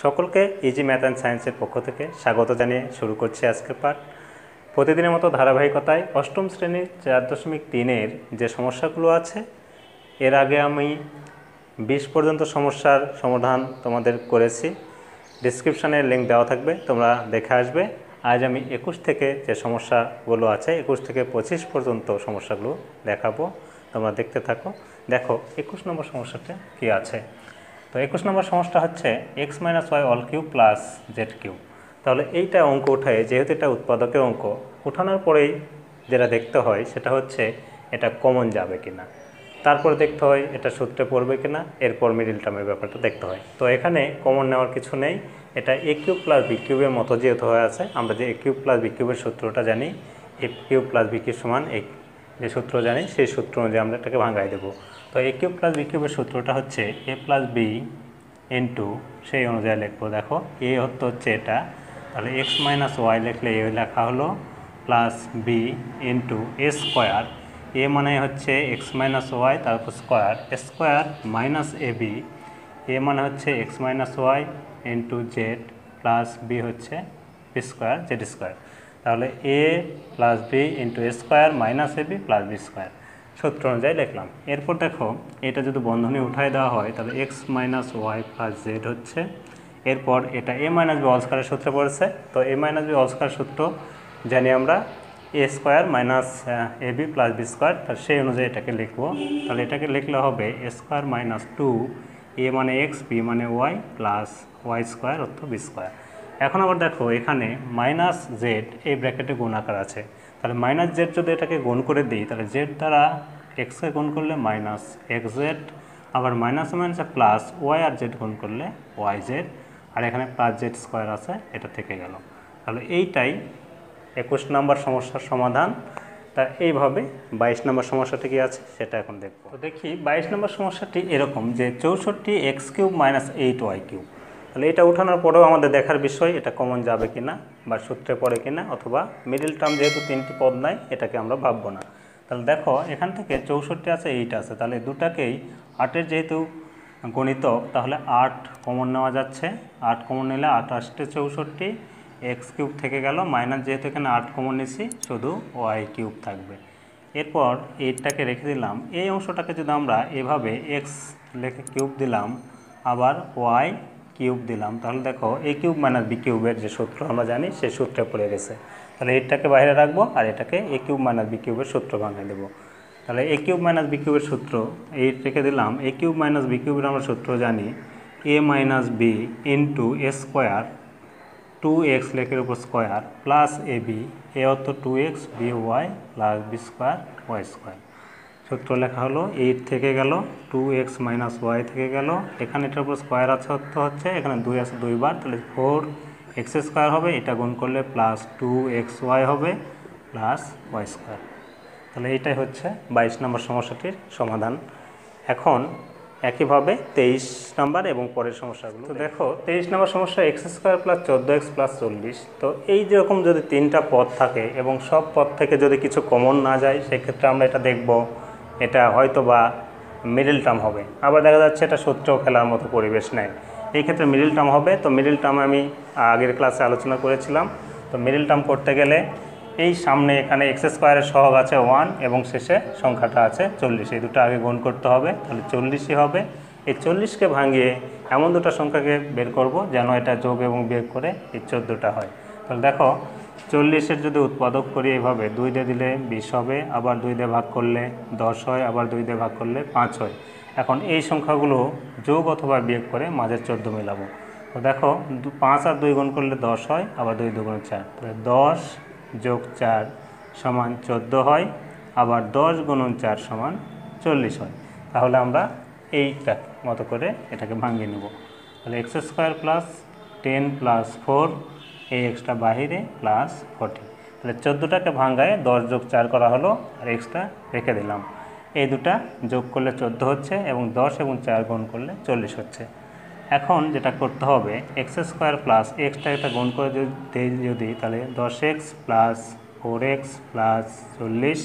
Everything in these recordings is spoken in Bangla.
সকলকে ইজি ম্যাথ অ্যান্ড সায়েন্সের পক্ষ থেকে স্বাগত জানিয়ে শুরু করছি আজকের পাঠ। প্রতিদিনের মতো ধারাবাহিকতায় অষ্টম শ্রেণীর 4.3-এর যে সমস্যাগুলো আছে, এর আগে আমি 20 পর্যন্ত সমস্যার সমাধান তোমাদের করেছি। ডিসক্রিপশানে লিঙ্ক দেওয়া থাকবে, তোমরা দেখে আসবে। আজ আমি 21 থেকে যে সমস্যাগুলো আছে, 21 থেকে 25 পর্যন্ত সমস্যাগুলো দেখাবো, তোমরা দেখতে থাকো। দেখো 21 নম্বর সমস্যাটা কী আছে। তো 21 নম্বর সমস্যা হচ্ছে x - y all cube plus Z cube. তাহলে এইটা অঙ্ক উঠায়, যেহেতু এটা উৎপাদকের অঙ্ক, উঠানোর পরেই যেটা দেখতে হয় সেটা হচ্ছে এটা কমন যাবে কিনা, তারপরে দেখতে হয় এটা সূত্রে পড়বে কিনা, এরপর মিডিল টার্মের ব্যাপারটা দেখতে হয়। তো এখানে কমন নেওয়ার কিছু নেই, এটা এ কিউব প্লাস বি কিউবের মতো যেহেতু হয়ে আছে, আমরা যে এ কিউব প্লাস বি কিউবের সূত্রটা জানি, এ কিউব প্লাস বি কিউব সমান এই যে সূত্র জানি, সেই সূত্র অনুযায়ী আমরা এটাকে ভাঙাই দেবো। তো এ কিউব প্লাস বি কিউবের সূত্রটা হচ্ছে এ প্লাস বি ইন্টু, সেই অনুযায়ী লিখবো। দেখো এ হচ্ছে এটা, তাহলে এক্স মাইনাস ওয়াই লিখলে এ লেখা হলো plus b into a square. A মানে হচ্ছে এক্স মাইনাস ওয়াই, তারপর square, square minus a b. A মানে হচ্ছে x minus y into z plus b হচ্ছে বি স্কোয়ার জেড স্কোয়ার। তাহলে a plus b into a square minus a b plus b square সূত্র অনুযায়ী লিখলাম। এরপর দেখো এটা যদি বন্ধনী উঠায় দেওয়া হয় তাহলে x minus y plus z হচ্ছে। এরপর এটা এ মাইনাস বি অল স্কোয়ারের সূত্রে পড়েছে, তো এ মাইনাস বি অল স্কোয়ার সূত্র জানি আমরা এ square minus a b plus b square, তাহলে সেই অনুযায়ী এটাকে লিখবো। তাহলে এটাকে লিখলে হবে এ স্কোয়ার মাইনাস 2 এ মানে এক্স, বি মানে ওয়াই, প্লাস ওয়াই স্কোয়ার অর্থ বি স্কোয়ার। এখন আবার দেখো এখানে মাইনাস জেড এই ব্র্যাকেটে গুণ আকার আছে, তাহলে মাইনাস জেড যদি এটাকে গুণ করে দিই, তাহলে জেড দ্বারা এক্সকে গুণ করলে মাইনাস এক্স জেড, আবার মাইনাস মাইনাসে প্লাস ওয়াই আর জেড গুণ করলে ওয়াই জেড, আর এখানে প্লাস জেড স্কোয়ার আছে, এটা থেকে গেল। তাহলে এইটাই 21 নম্বর সমস্যার সমাধান। তা এইভাবে 22 নম্বর সমস্যাটি কী আছে সেটা এখন দেখব। তো দেখি 22 নম্বর সমস্যাটি এরকম যে 64 x cube minus 8 y cube. তাহলে এটা উঠানোর পরেও আমাদের দেখার বিষয় এটা কমন যাবে কিনা বা সূত্রে পড়ে কিনা, অথবা মিডিল টার্ম যেহেতু 3টি পদ নাই, এটাকে আমরা ভাববো না। তাহলে দেখো এখান থেকে 64 আছে, 8 আছে, তাহলে দুটাকেই 8-এর যেহেতু গণিতক, তাহলে 8 কমন নেওয়া যাচ্ছে। 8 কমন নিলে 8 8 64 এক্স কিউব থেকে গেল, মাইনাস যেহেতু এখানে 8 কমন নিছি, শুধু ওয়াই কিউব থাকবে। এরপর 8টাকে রেখে দিলাম। এই অংশটাকে যদি আমরা এভাবে এক্স লেখে কিউব দিলাম, আবার ওয়াই কিউব দিলাম, তাহলে দেখো এ কিউব মাইনাস বি কিউবের যে সূত্র আমরা জানি সেই সূত্রে পড়ে গেছে। তাহলে এইটাকে বাইরে রাখবো আর এটাকে এ কিউব মাইনাস বি কিউবের সূত্র ভাঙিয়ে দেবো। তাহলে এ কিউব মাইনাস বি কিউবের সূত্র 8 রেখে দিলাম। এ কিউব মাইনাস বি কিউবের আমরা সূত্র জানি a minus b into a square, 2x লেখের উপর square, plus a b, a অর্থ 2x, b y, plus b square y square. সূত্র লেখা হলো 8 থেকে গেল, 2x মাইনাস ওয়াই থেকে গেল, এখানে এটার উপর স্কোয়ার আছে অর্থ হচ্ছে এখানে 2 আছে 2 বার, তাহলে 4x স্কোয়ার হবে, এটা গুণ করলে প্লাস 2xy হবে, প্লাস ওয়াই স্কোয়ার। তাহলে এইটাই হচ্ছে 22 নম্বর সমস্যাটির সমাধান। এখন একইভাবে 23 নম্বর এবং পরের সমস্যাগুলো তো দেখো। 23 নম্বর সমস্যা x square plus 14x plus 40। তো এই যেরকম যদি 3টা পদ থাকে এবং সব পদ থেকে যদি কিছু কমন না যায়, সেক্ষেত্রে আমরা এটা দেখব এটা হয়তো বা মিডিল টার্ম হবে। আবার দেখা যাচ্ছে এটা সূত্রেও খেলার মতো পরিবেশ নেয়, এই ক্ষেত্রে মিডিল টার্ম হবে। তো মিডিল টার্ম আমি আগের ক্লাসে আলোচনা করেছিলাম। তো মিডিল টার্ম করতে গেলে এই সামনে এখানে এক্স স্কোয়ারের সহগ আছে 1 এবং শেষে সংখ্যাটা আছে 40, এই দুটো আগে গুণ করতে হবে, তাহলে 40ই হবে। এই 40কে ভাঙিয়ে এমন দুটো সংখ্যাকে বের করব যেন এটা যোগ এবং বিয়োগ করে এই 14টা হয়। তাহলে দেখো 40-এর যদি উৎপাদক করি এইভাবে, 2 দিয়ে দিলে 20 হবে, আবার 2 দিয়ে ভাগ করলে 10 হয়, আবার 2 দিয়ে ভাগ করলে 5 হয়। এখন এই সংখ্যাগুলো যোগ অথবা বিয়োগ করে মাঝের 14 মেলাবো। তো দেখো 5 আর 2 গুণ করলে 10 হয়, আবার 2 2 4, তাহলে 10 যোগ 4 সমান 14 হয়, আবার 10 গুণন 4 সমান 40 হয়। তাহলে আমরা এইটা মতো করে এটাকে ভাঙিয়ে নেব। তাহলে এক্স স্কোয়ার প্লাস 10 প্লাস 4, এই এক্সটা বাহিরে, প্লাস 40। তাহলে 14টাকে ভাঙায় 10 যোগ 4 করা হলো, আর এক্সটা রেখে দিলাম। এই দুটা যোগ করলে 14 হচ্ছে এবং 10 এবং 4 গুণ করলে 40 হচ্ছে। এখন যেটা করতে হবে, এক্স স্কোয়ার প্লাস এক্সটা এটা গুণ করে যদি তাহলে 10x প্লাস 4x প্লাস 40।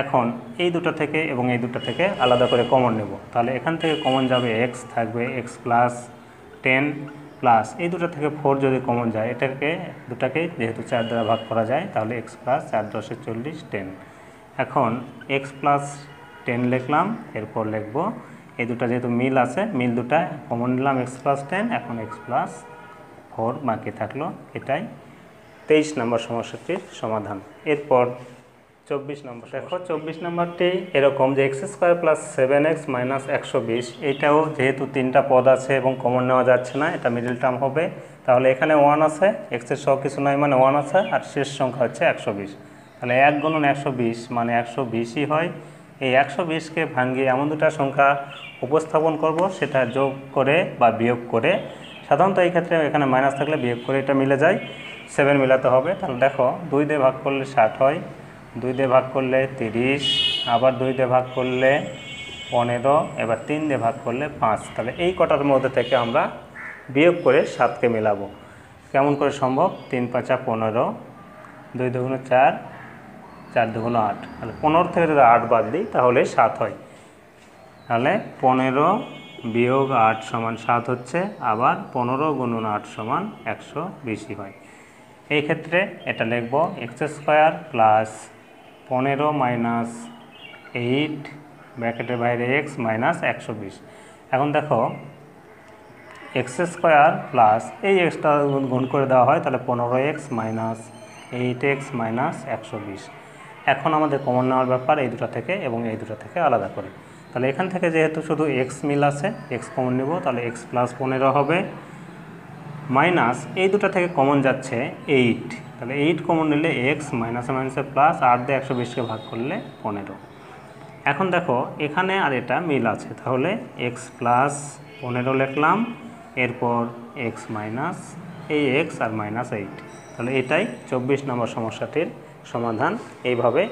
এখন এই দুটো থেকে এবং এই দুটো থেকে আলাদা করে কমন নেব, তাহলে এখান থেকে কমন যাবে x, থাকবে x প্লাস 10 প্লাস এই দুটো থেকে 4 যদি কমন যায়, দুটাকে যেহেতু 4 দ্বারা ভাগ করা যায়, তাহলে x প্লাস 4 10 40 10। এখন x প্লাস 10 লিখলাম, এরপর লিখব এই দুটা যেহেতু মিল আছে, মিল দুটা কমন নিলাম x প্লাস 10, এখন x প্লাস 4 বাকি থাকলো। এটাই 23 নম্বর সমস্যাটির সমাধান। এরপর 24 নম্বর। দেখো 24 নম্বরটি এরকম যে x square plus 7x minus 120, এইটাও যেহেতু তিনটা পদ আছে এবং কমন নেওয়া যাচ্ছে না, এটা মিডল টার্ম হবে। তাহলে এখানে 1 আছে, x এর সহ কিছু নয় মানে 1 আছে, আর শেষ সংখ্যা হচ্ছে 120। তাহলে 1 গুণন 120 মানে 120ই হয়। এই 120কে ভাঙিয়ে এমন দুটা সংখ্যা উপস্থাপন করব, সেটা যোগ করে বা বিয়োগ করে। সাধারণত এই ক্ষেত্রে এখানে মাইনাস থাকলে বিয়োগ করে এটা মিলে যায়, 7 মিলাতে হবে। তাহলে দেখো 2 দিয়ে ভাগ করলে 60 হয়, 2 দিয়ে ভাগ করলে 30, আবার 2 দিয়ে ভাগ করলে 15, এবার 3 দিয়ে ভাগ করলে 5। তাহলে এই কটার মধ্যে থেকে আমরা বিয়োগ করে 7কে মেলাবো। কেমন করে সম্ভব? 3 5 15, 2 2 4, 4 2 8। তাহলে 15 থেকে যদি 8 বাদ দিই তাহলে 7 হয়। তাহলে 15 বিয়োগ 8 সমান 7 হচ্ছে, আবার 15 গুণন 8 সমান 120 হয়। এই ক্ষেত্রে এটা লিখব x স্কোয়ার প্লাস 15 মাইনাস 8 ব্র্যাকেটের বাইরে x মাইনাস 120। এখন দেখো x স্কোয়ার প্লাস এই এক্সটা গুণ করে দেওয়া হয়, তাহলে 15x মাইনাস 8x মাইনাস 120। এখন আমাদের কমন নেওয়ার ব্যাপার এই দুটো থেকে এবং এই দুটো থেকে আলাদা করে। তাহলে এখান থেকে যেহেতু শুধু x মিল আছে, x কমন নেব, তাহলে x প্লাস 15 হবে, মাইনাস এই দুটো থেকে কমন যাচ্ছে 8, তাহলে 8 কমন নিলে x মাইনাসে মাইনাসে প্লাস, 8 দিয়ে 120কে ভাগ করলে 15। এখন দেখো এখানে আর এটা মিল আছে, তাহলে x প্লাস 15 লিখলাম, এরপর x মাইনাস এই x আর মাইনাস 8। তাহলে এটাই 24 নম্বর সমস্যাটির সমাধান। এইভাবে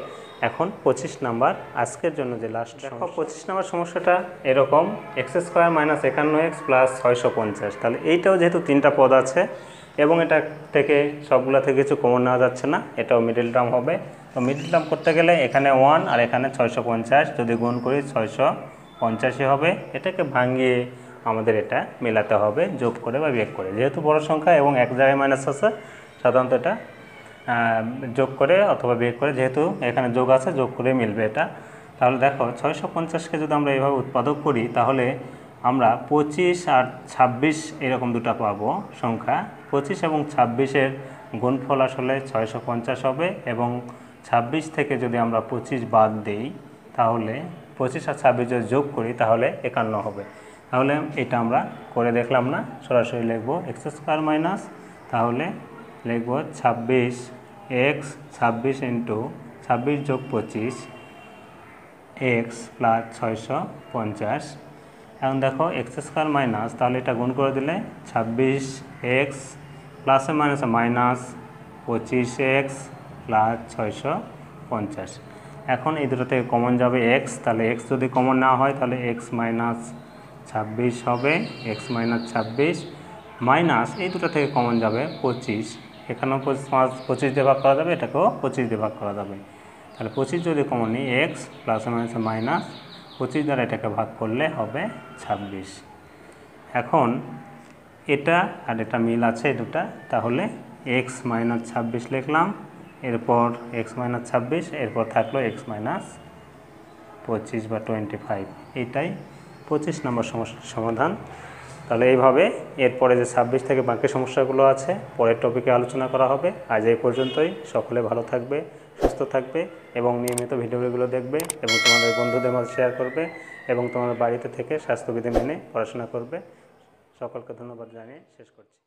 এখন 25 নাম্বার আজকের জন্য যে লাস্ট। দেখো 25 নম্বর সমস্যাটা এরকম, x square minus 51x plus 650। তাহলে এইটাও যেহেতু তিনটা পদ আছে এবং এটা থেকে সবগুলো থেকে কিছু কমন নেওয়া যাচ্ছে না, এটাও মিডল টার্ম হবে। তো মিডল টার্ম করতে গেলে এখানে 1 আর এখানে 650 যদি গুণ করি 650 হবে। এটাকে ভাঙিয়ে আমাদের এটা মেলাতে হবে যোগ করে বা বিয়োগ করে। যেহেতু বড় সংখ্যা এবং এক জায়গায় মাইনাস আছে, সাধারণত এটা যোগ করে অথবা বিয়োগ করে, যেহেতু এখানে যোগ আছে যোগ করে মিলবে এটা। তাহলে দেখো 650কে যদি আমরা এইভাবে উৎপাদক করি, তাহলে আমরা 25 আর 26 এরকম দুটা পাবো সংখ্যা। 25 এবং 26-এর গুণফল আসলে 650 হবে, এবং 26 থেকে যদি আমরা 25 বাদ দিই, তাহলে 25 আর 26 যদি যোগ করি তাহলে 51 হবে। তাহলে এটা আমরা করে দেখলাম না, সরাসরি লিখব x স্কোয়ার মাইনাস, তাহলে লিখব 26x 26 ইন্টু 26 যোগ 25 x প্লাস 650। এখন দেখো x স্কোয়ার মাইনাস, তাহলে এটা গুণ করে দিলে 26x প্লাসে মাইনাসে মাইনাস 25x প্লাস 650। এখন এই দুটো থেকে কমন যাবে x, তাহলে x যদি কমন না হয় তাহলে x মাইনাস 26 হবে, x মাইনাস 26 মাইনাস এই দুটো থেকে কমন যাবে 25, এখানেও 25 দিয়ে ভাগ করা যাবে, এটাকেও 25 দিয়ে ভাগ করা যাবে। তাহলে 25 যদি কমন নিই x প্লাসে মাইনাসে মাইনাস 25 দ্বারা এটাকে ভাগ করলে হবে 26। এখন এটা আর এটা মিল আছে এই দুটা, তাহলে x মাইনাস 26 লিখলাম, এরপর x মাইনাস 26, এরপর থাকলো x মাইনাস 25 বা 25। এইটাই 25 নম্বর সমস্যার সমাধান। তাহলে এইভাবে এরপরে যে 26 থেকে বাকি সমস্যাগুলো আছে পরের টপিকে আলোচনা করা হবে। আজ এই পর্যন্তই। সকলে ভালো থাকবে, সুস্থ থাকবে এবং নিয়মিত ভিডিওগুলো দেখবে এবং তোমাদের বন্ধুদের মাঝে শেয়ার করবে এবং তোমাদের বাড়িতে থেকে স্বাস্থ্যবিধি মেনে পড়াশোনা করবে। সকলকে ধন্যবাদ জানিয়ে শেষ করছি।